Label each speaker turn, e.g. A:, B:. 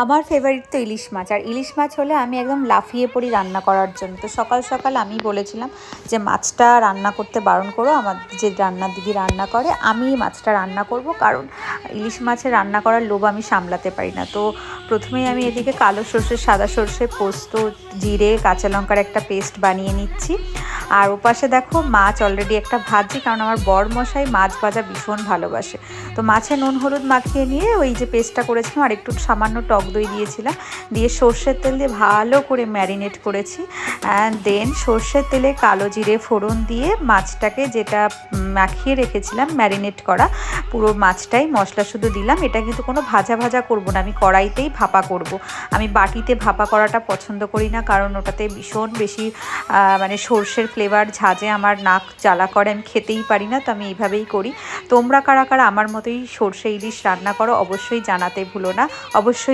A: আমার ফেভারিট তো ইলিশ মাছ, আর ইলিশ মাছ হলে আমি একদম লাফিয়ে পড়ি রান্না করার জন্য। তো সকাল সকাল আমি বলেছিলাম যে মাছটা রান্না করতে বারণ করো, আমার যে রান্নার দিদি রান্না করে আমি মাছটা রান্না করব, কারণ ইলিশ মাছের রান্না করার লোভ আমি সামলাতে পারি না। তো প্রথমেই আমি এদিকে কালো সর্ষে, সাদা সর্ষে, পোস্ত, জিরে, কাঁচা লঙ্কার একটা পেস্ট বানিয়ে নিচ্ছি। আর ওপাশে দেখো মাছ অলরেডি একটা ভাজি, কারণ আমার বর মশাই মাছ ভাজা ভীষণ ভালোবাসে। তো মাছে নুন হলুদ মাখিয়ে নিয়ে ওই যে পেস্টটা করেছিলাম আর একটু সামান্য টক দই দিয়েছিলাম, দিয়ে সর্ষের তেল দিয়ে ভালো করে ম্যারিনেট করেছি। অ্যান্ড দেন সর্ষের তেলে কালো জিরে ফোড়ন দিয়ে মাছটাকে, যেটা মাখিয়ে রেখেছিলাম ম্যারিনেট করা, পুরো মাছটাই মশলা শুধু দিলাম। এটা কিন্তু কোনো ভাজা ভাজা করব না, আমি কড়াইতেই ভাপা করব। আমি বাটিতে ভাপা করাটা পছন্দ করি না, কারণ ওটাতে ভীষণ বেশি মানে সর্ষের ফ্লেভার ঝাঁজে আমার নাক জ্বালা করে, আমি খেতেই পারি না। তো আমি এইভাবেই করি। তোমরা কারা কারা আমার মতোই সর্ষে ইলিশ রান্না করো অবশ্যই জানাতে ভুলো না। অবশ্যই